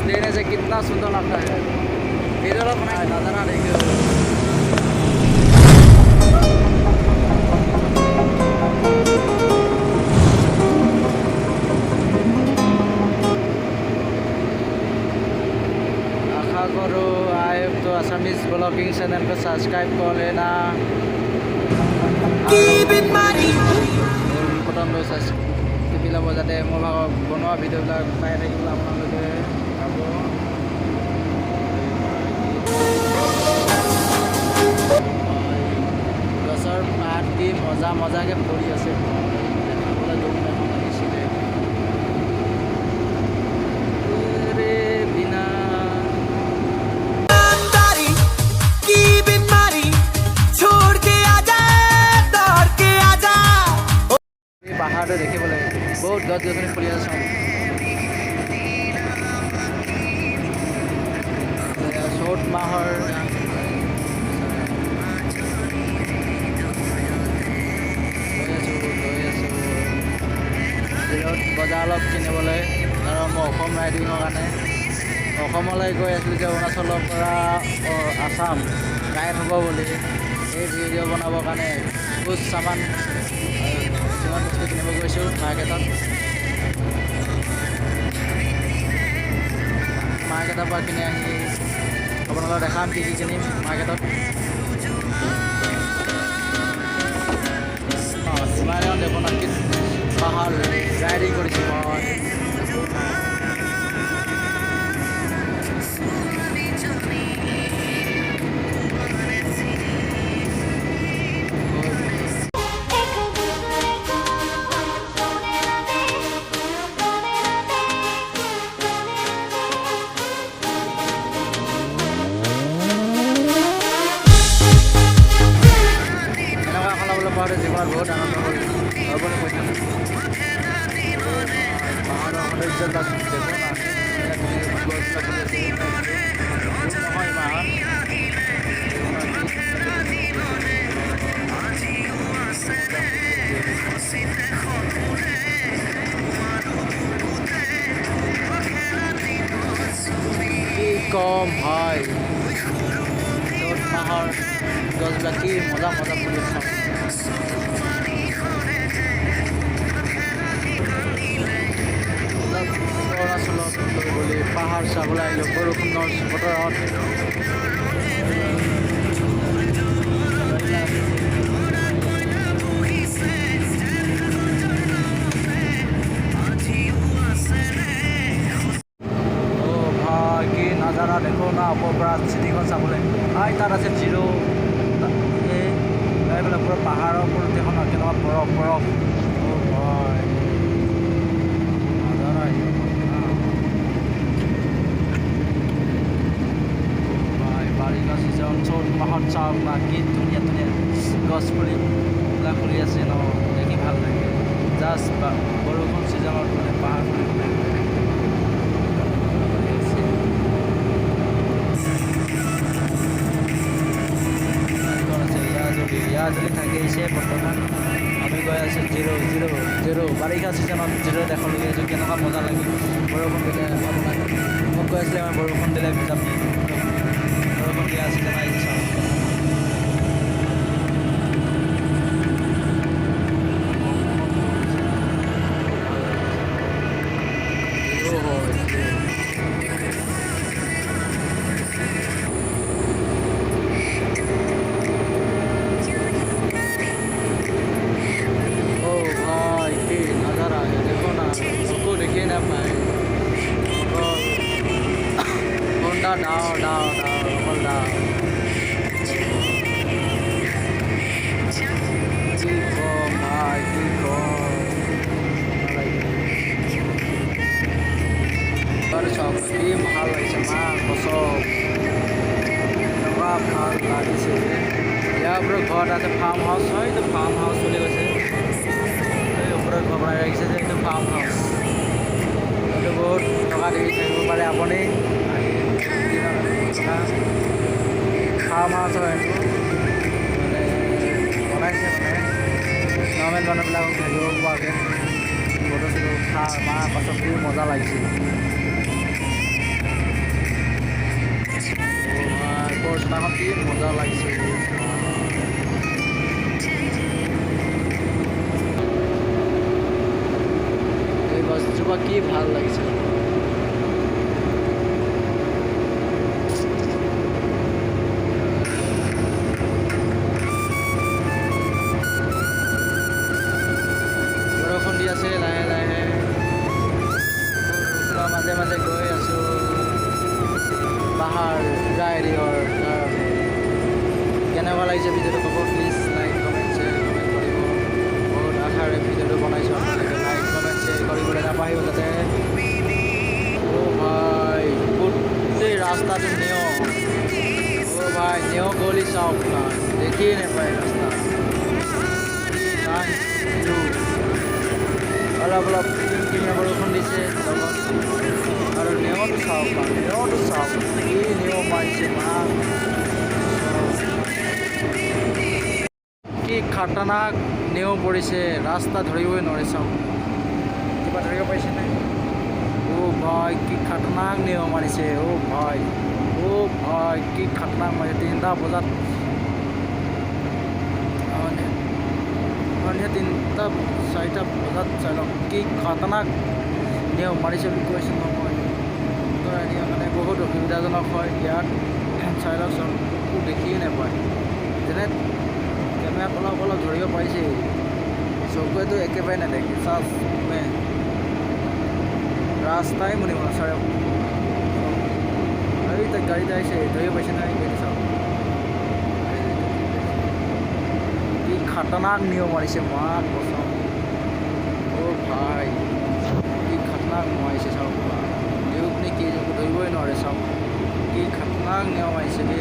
लेने से कितना सुंदर लगता है इधर अपना नज़ारा देखिए आशा करो आए तो आसामीज ब्लॉगिंग चैनल को सब्सक्राइब कर लेना बटन টিপিলাব যাতে মোৰ ভাগৰ বনোৱা ভিডিঅ'বিলাক পাই থাকিবলৈ আপোনালোকে পাব গছৰ পাত দি মজাকৈ পৰি আছে দেখাবলৈ দৌৰ এখন লাগিছিলে বিনা পাহাৰটো দেখিবলৈ বহুত গছ গছনি ফুলি আছে চ'ত মাহৰ বজাৰ অলপ কিনিবলৈ আৰু মই অসম ৰাইডিঙৰ কাৰণে অসমলৈ গৈ আছিলোঁ যে অৰুণাচলৰ পৰা আসাম গাইড হ'ব বুলি এই ভিডিঅ' বনাবৰ কাৰণে বহুত চামান যিমান বস্তু কিনিব গৈছোঁ মাৰ্কেটত মাৰ্কেটৰ পৰা কিনি আহি আপোনালোকক দেখাম কি কিনিম মাৰ্কেটত ইমানে দেৱনাথ পাহাৰ ৰাইডিং কৰিছোঁ মই জীৱনত বহুত আনন্দ হ'ল হ'বলৈ কৈছে পাহাৰৰ সৌন্দৰ্যবিলাক দেখোঁ নহয় ইমান কি কম হয় য'ত মাহৰ গছবিলাক কি মজা ফুলি চাওঁ অৰুণাচলত বুলি পাহাৰ চাবলৈ আহিলোঁ বৰষুণৰ বতৰত ভাই কি নাজাৰা দেখো না ওপৰৰ পৰা চিটিখন চাবলৈ তাত আছে জিৰ' এইবিলাক পুৰা পাহাৰৰ ওপৰত দেখোন কেনেকুৱা বৰফ বাৰিষা ছিজন চ'ত মাহত চাওক না কি ধুনীয়া গছ পুলিবিলাক ফুলি আছে ন দেখি ভাল লাগে জাষ্ট বৰষুণ ছিজনত মানে পাহাৰ ইয়াজুলি থাকি আহিছে বৰ্তমান আমি গৈ আছোঁ জিৰ' বাৰিষা ছিজনত জিৰ' দেখাবলৈ আহিছোঁ কেনেকুৱা মজা লাগে বৰষুণ দিলে আপোনাক মোক কৈ আছিলে আমাৰ বৰষুণ দিলে ভিজাম বৰষুণ দিয়া ছিজন আহিছে চাওঁ down, hold down. Baru shopping mahal aja mah kosong. Kenapa mahal tadi sih? Ya bro, ঘর আছে ফার্ম হাউস হয় তো ফার্ম হাউস বলে গেছে এই উপরে ঘর বনাই রাখিছে যে এইটো ফার্ম হাউস এইটো বহুত টকা দি থাকিব পাৰে আপুনি ফাৰ্ম হাউচ হয় এইটো মানে বনাইছে মানে নৰ্মেল মানুহবিলাকক থাকিব পৰাকৈ ফটো চটো উঠা মাৰ পাছত খুব মজা লাগিছিল ৰাস্তাখন কি মজা লাগিছে। এই গছজোপা কি ভাল লাগিছে। বৰষুণ দি আছে লাহে লাহে, মাজে মাজে গৈ আছো পাহাৰ ডায়েৰীৰ কাৰণে। কেনেকুৱা লাগিছে ভিডিঅ'টো ক'ব প্লিজ, লাইক কমেণ্ট শ্বেয়াৰ কৰিব। বহুত আশাৰে ভিডিঅ'টো বনাইছোঁ, আপোনালোকে লাইক কমেণ্ট শ্বেয়াৰ কৰিবলৈ নাপাহৰিব যাতে। অ' ভাই গোটেই ৰাস্তাটো নেও, অ' ভাই নেও গলি চাওক না, দেখিয়ে নাপায় ৰাস্তা। অলপ অলপ কিনকিনীয়া বৰষুণ দিছে লগত, আৰু নেওটো চাওক না, নেওটো চাওক কি নেও মাৰিছে মা, কি খাতৰনাক নেও পৰিছে, ৰাস্তা ধৰিবই নোৱাৰে চাওক। কিবা ধৰিব পাৰিছে নাই? অ' ভাই কি খাতৰনাক নেও মাৰিছে, অ' ভাই, অ' ভাই কি খাতৰনাক মাৰিছে। 3টা বজাত, সন্ধিয়া 3টা 4টা বজাত চাই লওক কি খাতৰনাক নেও মাৰিছে বুলি কৈছোঁ নহয়। এৰিয়া মানে বহুত অসুবিধাজনক হয় ইয়াত, চাই লওক চব একো দেখিয়ে নাপায়। যেনে কেমেৰাত অলপ অলপ ধৰিব পাৰিছে, চকুৱেতো একেবাৰে নেদেখে। চাওক ৰাস্তাই মনিব নাচাৰে, এই তাক গাড়ীত আহিছে ধৰিব পাৰিছে নাই, এইটো চাওক কি খাতৰনাক নিয়ম মাৰিছে মা কচম। অ' ভাই কি খাতৰনাক মাৰিছে চাওক, নিয়োগ নে কি ধৰিবই নোৱাৰে চাওক কি খাতৰনাক নিয়ম মাৰিছে বে।